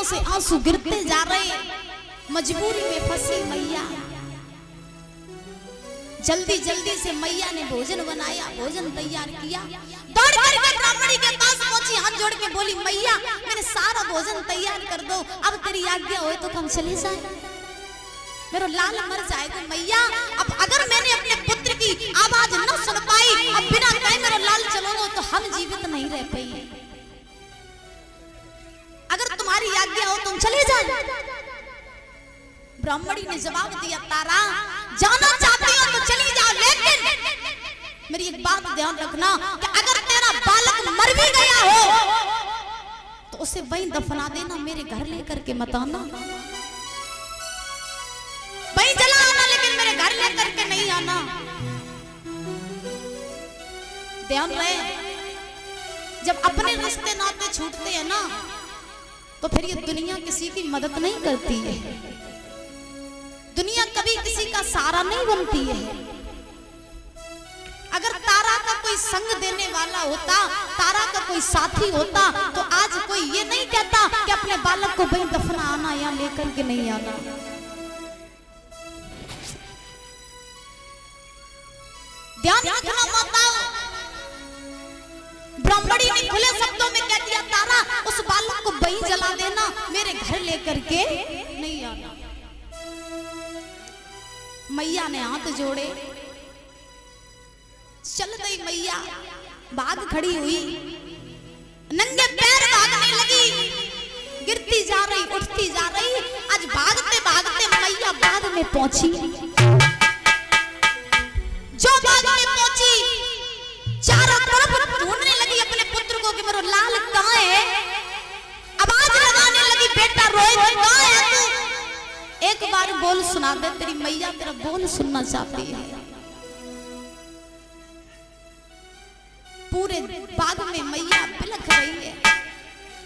आंखों से आंसू गिरते जा रहे, मजबूरी में फंसी मैया। जल्दी जल्दी से मैया ने भोजन बनाया, भोजन तैयार किया, दौड़ करके ब्राह्मणी के पास पहुंची, हाथ जोड़ के बोली मैया मैंने सारा भोजन तैयार कर दो, अब तेरी आज्ञा हो तो हम चले जाए, मेरा लाल मर जाए तो मैया। अब अगर मैंने अपने पुत्र की आवाज न सुन पाई, अब बिना कहे मेरा लाल चलोगे तो हम जीवित नहीं रह पाएंगे, अगर तुम्हारी आज्ञा हो तुम चले जाओ। ब्राह्मणी ने जवाब दिया तारा जाना चाहती हो तो चली जाओ, लेकिन मेरी एक बात ध्यान रखना कि अगर तेरा बालक मर भी गया हो तो उसे वहीं दफना देना, मेरे घर लेकर के मत आना, वहीं जला आना, लेकिन मेरे घर लेकर के नहीं आना। ध्यान रहे, जब अपने रिश्ते नाते छूटते हैं ना तो फिर ये दुनिया किसी की मदद नहीं करती है, दुनिया कभी किसी का सहारा नहीं बनती है। अगर तारा का कोई संग देने वाला होता, तारा का कोई साथी होता तो आज कोई ये नहीं कहता कि अपने बालक को वहीं दफना आना या लेकर के नहीं आना। ध्यान रखना माताओं, ब्राह्मणी ने खुले शब्दों में कह दिया तारा उस बालक को वहीं जला देना, मेरे घर लेकर के नहीं आना। मैया ने हाथ जोड़े, चल गई मैया, भाग खड़ी हुई, नंगे पैर भागने लगी, गिरती जा रही, उठती जा रही। आज भागते भागते मैया बाग में पहुंची, जो बाग में पहुंची चारों तरफ ढूंढने लगी अपने पुत्र को कि मेरा लाल कहां है, आवाज लगाने लगी बेटा रोहित कहां है तू, एक बार बोल सुना दे, तेरी मैया तेरा बोल सुनना चाहती है। पूरे बाग में मैया बिलख रही है,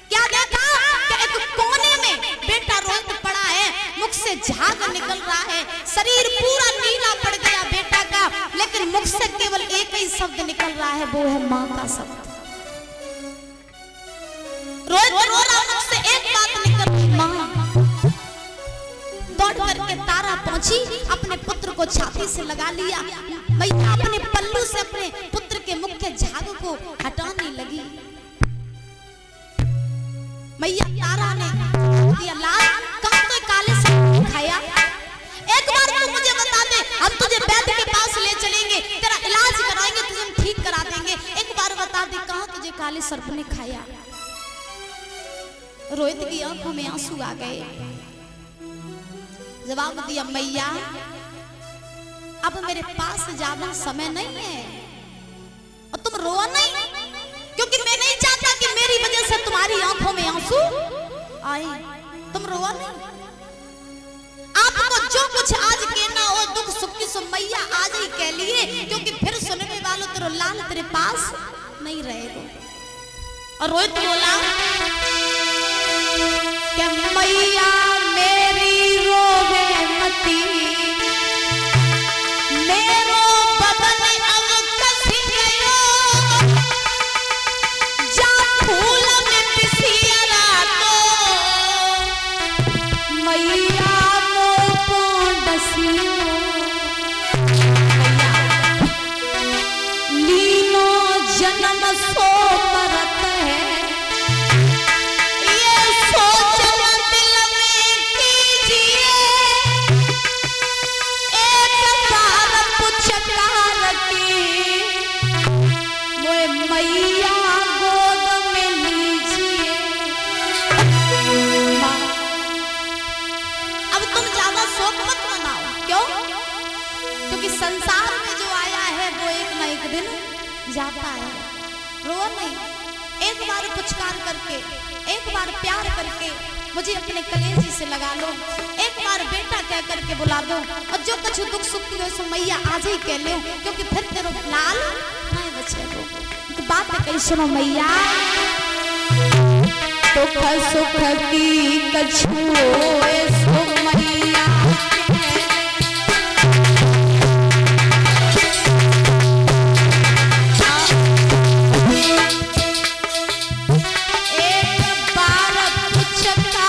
क्या देखा कि एक कोने में बेटा रोहित पड़ा है, मुख से झाग निकल रहा है, शरीर पूरा नीला पड़ गया बेटा का, लेकिन मुख से केवल एक ही शब्द निकल रहा है, वो है मां का शब्द। रोहित रो रहा, मुख से एक बात निकल रही, मां। दौड़ करके तारा पहुंची, अपने पुत्र को छाती से लगा लिया, मैया अपने पल्लू से अपने पुत्र के मुख के झाग को हटाने लगी। मैया तारा ने दिया लाल कब कोई काले सर्प खाया, एक बार तू मुझे बता दे, हम तुझे वैद्य के पास ले चलेंगे, तेरा इलाज कराएंगे, तुझे ठीक करा देंगे, एक बार बता दे कहां तुझे काले सर्प ने खाया। रोहित की आंखों में आंसू आ गए, जवाब दिया मैया अब मेरे पास ज्यादा समय नहीं है, और तुम रो नहीं, क्योंकि मैं नहीं चाहता कि मेरी वजह से तुम्हारी आंखों में आंसू आए, तुम रो नहीं। आपको जो कुछ आज कहना हो दुख सुख की सो मैया आज ही कह लिए, क्योंकि फिर सुनने वालों तेरा लाल तेरे पास नहीं रहेगा। और रोहित बोला क्या मैया मेरी रोवे मती, मेरो बदन अब कसी गयो, जा फूल में पिसिया तो मैया मोको डसियो, लीनो जन्म सो परत है, मैया गोद में लीजिए। अब तुम ज्यादा शोक मत मनाओ, क्यों? क्योंकि संसार में जो आया है वो एक ना एक दिन जाता है। रो नहीं, एक बार पुचकार करके, एक बार प्यार करके मुझे अपने कलेजी से लगा लो, एक बार बेटा कह करके बुला दो, और जो कुछ दुख सुख की हो सो मैया आज ही कह लो, क्योंकि फिर तेरे लाल नहीं बचेगा। तो बात कही सुनो मैया, दुख सुख की कछु सो मैया, एक बार पुछता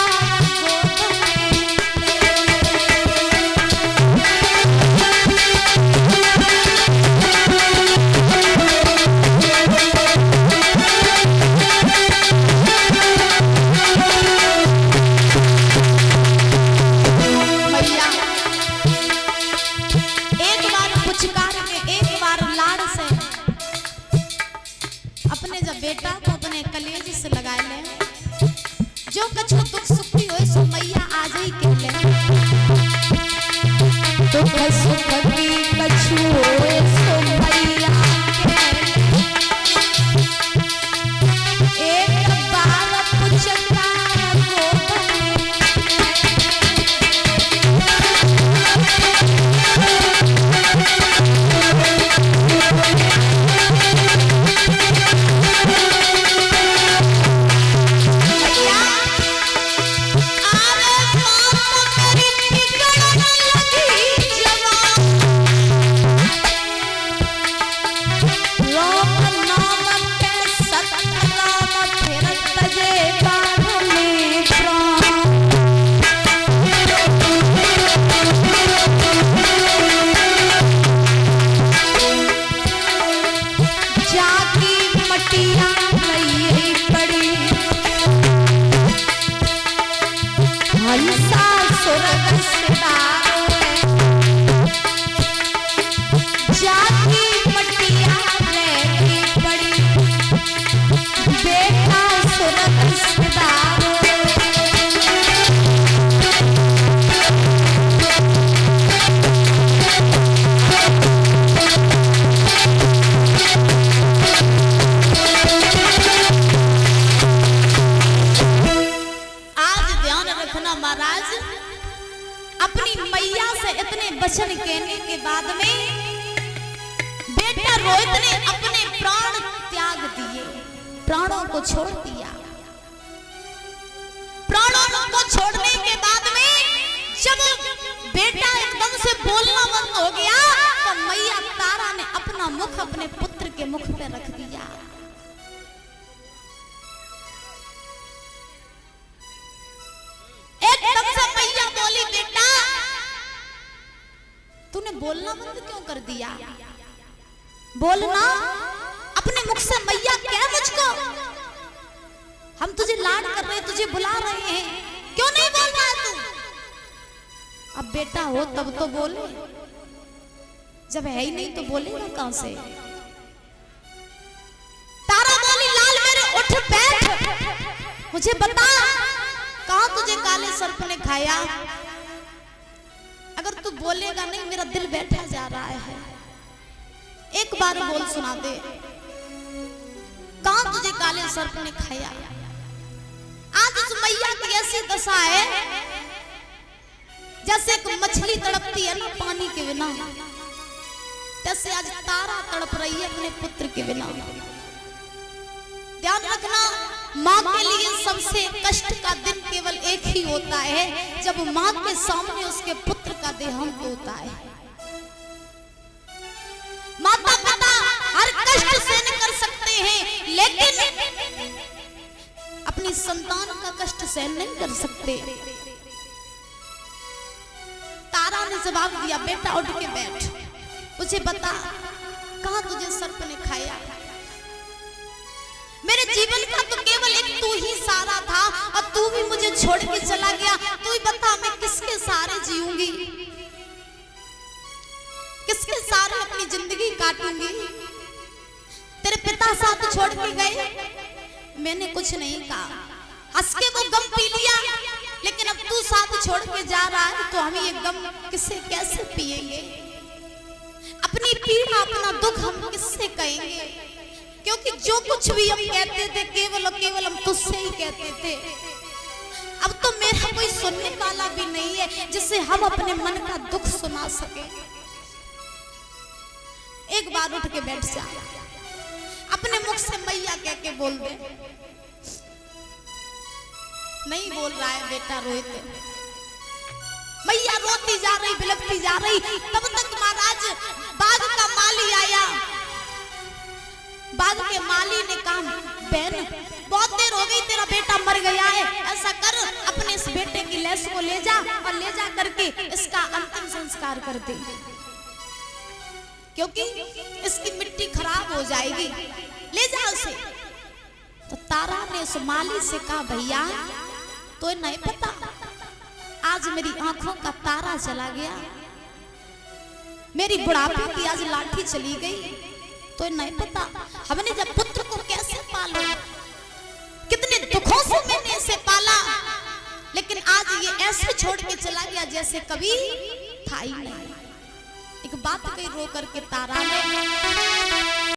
जो कछु दुख सुखी होए सो मैया आ जाई के ले दुख सुख की कछु होए सो मैया के एक बार पुछता वचन कहने के बाद में बेटा रोहित ने अपने प्राण त्याग दिए, प्राणों को छोड़ दिया। प्राणों को छोड़ने के बाद में जब बेटा एकदम से बोलना बंद हो गया तो मैया तारा ने अपना मुख अपने पुत्र के मुख पे रख दिया। एकदम से मैया बोली बेटा तूने बोलना बंद क्यों कर दिया? बोलना अपने मुख से मैया कह मुझको, हम तुझे लाड कर रहे हैं, तुझे बुला रहे हैं, क्यों नहीं बोल रहा तू? अब बेटा हो तब तो बोले, जब है ही नहीं तो बोलेगा कहां से? तारा बोली लाल मेरे उठ बैठ, मुझे बता कहां तुझे काले सर्प ने खाया? अगर तू बोलेगा नहीं मेरा दिल बैठा जा रहा है, एक बार बोल सुना दे कहां तुझे काले सर्प ने खाया? आज उस मैया की ऐसी दशा है जैसे एक मछली तड़पती है ना पानी के बिना, जैसे आज तारा तड़प रही है अपने पुत्र के बिना। ध्यान रखना माँ के लिए सबसे कष्ट का दिन केवल एक ही होता है जब माँ के सामने उसके पुत्र का देहांत होता है। माता पिता हर कष्ट सहन कर सकते हैं लेकिन अपनी संतान का कष्ट सहन नहीं कर सकते। तारा ने जवाब दिया बेटा उठ के बैठ, मुझे बता कहां तुझे सर्प ने खाया? मेरे जीवन का तो केवल एक तू ही सहारा था और तू भी मुझे छोड़ के चला गया। तू ही बता मैं किसके सहारे जीऊंगी, किसके सहारे अपनी जिंदगी काटूंगी? तेरे पिता साथ छोड़ के गए, मैंने कुछ नहीं कहा, हंस के वो गम पी लिया, लेकिन अब तू साथ छोड़ के जा रहा है तो हम ये गम किससे कैसे पिएंगे? अपनी पीड़ा अपना दुख हम किससे कहेंगे? क्योंकि जो कुछ भी हम कहते थे केवल और केवल हम तुझसे ही कहते थे। अब तो मेरा कोई सुनने वाला भी नहीं है जिससे हम अपने मन का दुख सुना सके। एक बार उठ के बैठ जा, अपने मुख से मैया कह के बोल दे। नहीं बोल रहा है बेटा रोहित, मैया रोती जा रही, बिलखती जा रही। तब तक महाराज बाग का माली आया। बाग के माली ने कहा बहन बहुत देर हो गई, तेरा बेटा मर गया है, ऐसा कर अपने इस बेटे की लाश को ले जा और ले जा करके इसका अंतिम संस्कार कर दे, क्योंकि इसकी मिट्टी खराब हो जाएगी, ले जा उसे। तो तारा ने उस माली से कहा भैया तो नहीं पता आज मेरी आंखों का तारा चला गया, मेरी बुढ़ापे की आज लाठी चली गई, तो नहीं पता हमने जब पुत्र को कैसे पाला, कितने दुखों से मैंने इसे पाला, जैसे कभी था ही नहीं। एक बात कही रो करके तारा ने,